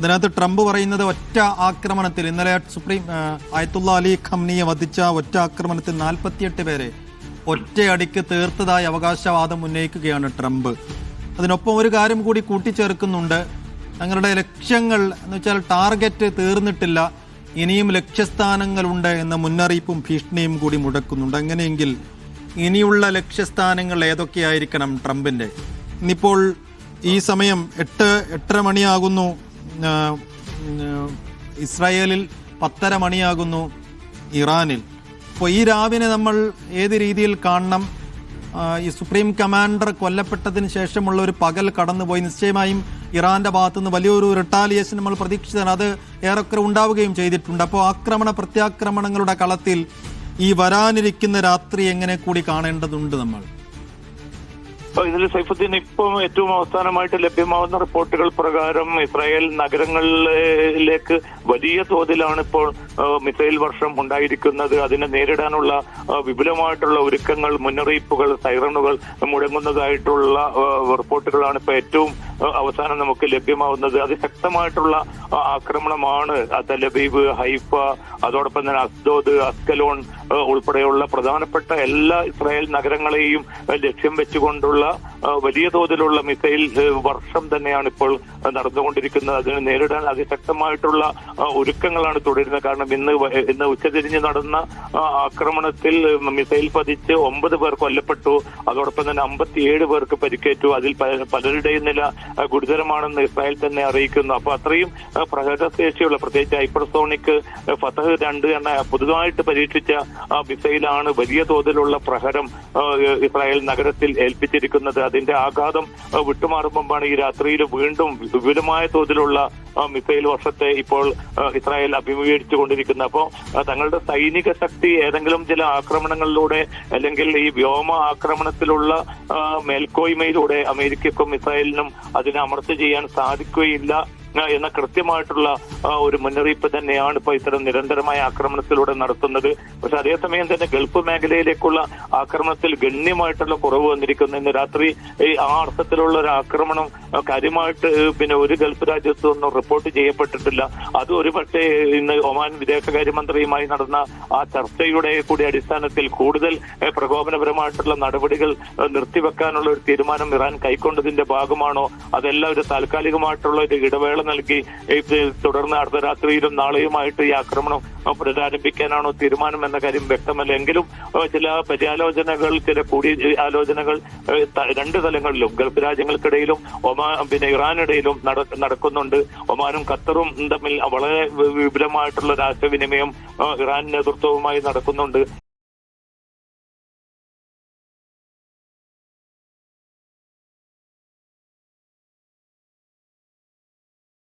അതിനകത്ത് ട്രംപ് പറയുന്നത് ഒറ്റ ആക്രമണത്തിൽ ഇന്നലെ ആയത്തുള്ള അലി ഖംനിയെ വധിച്ച ഒറ്റ ആക്രമണത്തിൽ 48 പേരെ ഒറ്റയടിക്ക് തീർത്തതായി അവകാശവാദം ഉന്നയിക്കുകയാണ് ട്രംപ്. അതിനൊപ്പം ഒരു കാര്യം കൂടി കൂട്ടിച്ചേർക്കുന്നുണ്ട്. തങ്ങളുടെ ലക്ഷ്യങ്ങൾ എന്ന് വെച്ചാൽ ടാർഗറ്റ് തീർന്നിട്ടില്ല, ഇനിയും ലക്ഷ്യസ്ഥാനങ്ങളുണ്ട് എന്ന മുന്നറിയിപ്പും ഭീഷണിയും കൂടി മുടക്കുന്നുണ്ട്. അങ്ങനെയെങ്കിൽ ഇനിയുള്ള ലക്ഷ്യസ്ഥാനങ്ങൾ ഏതൊക്കെയായിരിക്കണം ട്രംപിന്റെ? ഇന്നിപ്പോൾ ഈ സമയം 8:30 മണിയാകുന്നു ഇസ്രായേലിൽ, 10:30 മണിയാകുന്നു ഇറാനിൽ. അപ്പോൾ ഈ രാവിനെ നമ്മൾ ഏത് രീതിയിൽ കാണണം? ഈ സുപ്രീം കമാൻഡർ കൊല്ലപ്പെട്ടതിന് ശേഷമുള്ള ഒരു പകൽ കടന്നുപോയി. നിശ്ചയമായും ഇറാന്റെ ഭാഗത്തുനിന്ന് വലിയൊരു റിട്ടാലിയേഷൻ നമ്മൾ പ്രതീക്ഷിച്ചതാണ്. അത് ഏറെക്കുറെ ഉണ്ടാവുകയും ചെയ്തിട്ടുണ്ട്. അപ്പോൾ പ്രത്യാക്രമണങ്ങളുടെ കളത്തിൽ ഈ വരാനിരിക്കുന്ന രാത്രി എങ്ങനെ കൂടി കാണേണ്ടതുണ്ട് നമ്മൾ? ഇതിൽ സൈഫുദ്ദീൻ, ഇപ്പം ഏറ്റവും അവസാനമായിട്ട് ലഭ്യമാവുന്ന റിപ്പോർട്ടുകൾ പ്രകാരം ഇസ്രായേൽ നഗരങ്ങളിലേക്ക് വലിയ തോതിലാണ് ഇപ്പോൾ മിസൈൽ വർഷം ഉണ്ടായിരിക്കുന്നത്. അതിനെ നേരിടാനുള്ള വിപുലമായിട്ടുള്ള ഒരുക്കങ്ങൾ, മുന്നറിയിപ്പുകൾ, സൈറണുകൾ മുഴങ്ങുന്നതായിട്ടുള്ള റിപ്പോർട്ടുകളാണ് ഇപ്പൊ ഏറ്റവും അവസാനം നമുക്ക് ലഭ്യമാവുന്നത്. അതിശക്തമായിട്ടുള്ള ആക്രമണമാണ് തലബീബ്, ഹൈഫ, അതോടൊപ്പം തന്നെ അസ്ദോദ്, അസ്കലോൺ ഉൾപ്പെടെയുള്ള പ്രധാനപ്പെട്ട എല്ലാ ഇസ്രായേൽ നഗരങ്ങളെയും ലക്ഷ്യം വെച്ചുകൊണ്ടുള്ള വലിയ തോതിലുള്ള മിസൈൽ വർഷം തന്നെയാണ് ഇപ്പോൾ നടന്നുകൊണ്ടിരിക്കുന്നത്. അതിനെ നേരിടാൻ അതിശക്തമായിട്ടുള്ള ഒരുക്കങ്ങളാണ് തുടരുന്നത്. കാരണം ഇന്ന് ഉച്ചതിരിഞ്ഞ് നടന്ന ആക്രമണത്തിൽ മിസൈൽ പതിച്ച് 9 പേർ കൊല്ലപ്പെട്ടു. അതോടൊപ്പം തന്നെ 57 പേർക്ക് പരിക്കേറ്റു. അതിൽ പലരുടെയും നില ഗുരുതരമാണെന്ന് ഇസ്രായേൽ തന്നെ അറിയിക്കുന്നു. അപ്പൊ അത്രയും പ്രഹരശേഷിയുള്ള, പ്രത്യേകിച്ച് ഹൈപ്പർസോണിക് ഫതഹ് 2 എന്ന പുതുതായിട്ട് പരീക്ഷിച്ച മിസൈലാണ് വലിയ തോതിലുള്ള പ്രഹരം ഇസ്രായേൽ നഗരത്തിൽ ഏൽപ്പിച്ചിരിക്കുന്നത്. അതിന്റെ ആഘാതം വിട്ടുമാറുമ്പോഴാണ് ഈ രാത്രിയിൽ വീണ്ടും വിപുലമായ തോതിലുള്ള മിസൈൽ വർഷത്തെ ഇപ്പോൾ ഇസ്രായേൽ അഭിമുഖീകരിച്ചുകൊണ്ടിരിക്കുന്നത്. അപ്പോൾ തങ്ങളുടെ സൈനിക ശക്തി ഏതെങ്കിലും ചില ആക്രമണങ്ങളിലൂടെ അല്ലെങ്കിൽ ഈ വ്യോമ ആക്രമണത്തിലുള്ള മേൽക്കോയ്മയിലൂടെ അമേരിക്കക്കും ഇസ്രായേലിനും അതിനെ അമർച്ച ചെയ്യാൻ സാധിക്കുകയില്ല എന്ന കൃത്യമായിട്ടുള്ള ഒരു മുന്നറിയിപ്പ് തന്നെയാണ് ഇപ്പൊ ഇത്തരം നിരന്തരമായ ആക്രമണത്തിലൂടെ നടത്തുന്നത്. പക്ഷെ അതേസമയം തന്നെ ഗൾഫ് മേഖലയിലേക്കുള്ള ആക്രമണത്തിൽ ഗണ്യമായിട്ടുള്ള കുറവ് വന്നിരിക്കുന്നു. ഇന്ന് രാത്രി ആ അർത്ഥത്തിലുള്ള ഒരു ആക്രമണം കാര്യമായിട്ട് ഒരു ഗൾഫ് രാജ്യത്തൊന്നും റിപ്പോർട്ട് ചെയ്യപ്പെട്ടിട്ടില്ല. അത് ഒരുപക്ഷെ ഇന്ന് ഒമാൻ വിദേശകാര്യമന്ത്രിയുമായി നടന്ന ആ ചർച്ചയുടെ കൂടി അടിസ്ഥാനത്തിൽ കൂടുതൽ പ്രകോപനപരമായിട്ടുള്ള നടപടികൾ നിർത്തിവെക്കാനുള്ള ഒരു തീരുമാനം ഇറാൻ കൈക്കൊണ്ടതിന്റെ ഭാഗമാണോ, അതെല്ലാം ഒരു താൽക്കാലികമായിട്ടുള്ള ഒരു ഇടവേള നൽകി തുടർന്ന് അർദ്ധരാത്രിയിലും നാളെയുമായിട്ട് ഈ ആക്രമണം പുനരാരംഭിക്കാനാണോ തീരുമാനം എന്ന കാര്യം വ്യക്തമല്ല. എങ്കിലും ചില പര്യാലോചനകൾ, ചില ആലോചനകൾ 2 തലങ്ങളിലും ഗൾഫ് രാജ്യങ്ങൾക്കിടയിലും ഇറാനിടയിലും നടക്കുന്നുണ്ട്. ഒമാനും ഖത്തറും തമ്മിൽ വളരെ വിപുലമായിട്ടുള്ള ഒരു ആശയവിനിമയം ഇറാൻ നേതൃത്വവുമായി നടക്കുന്നുണ്ട്.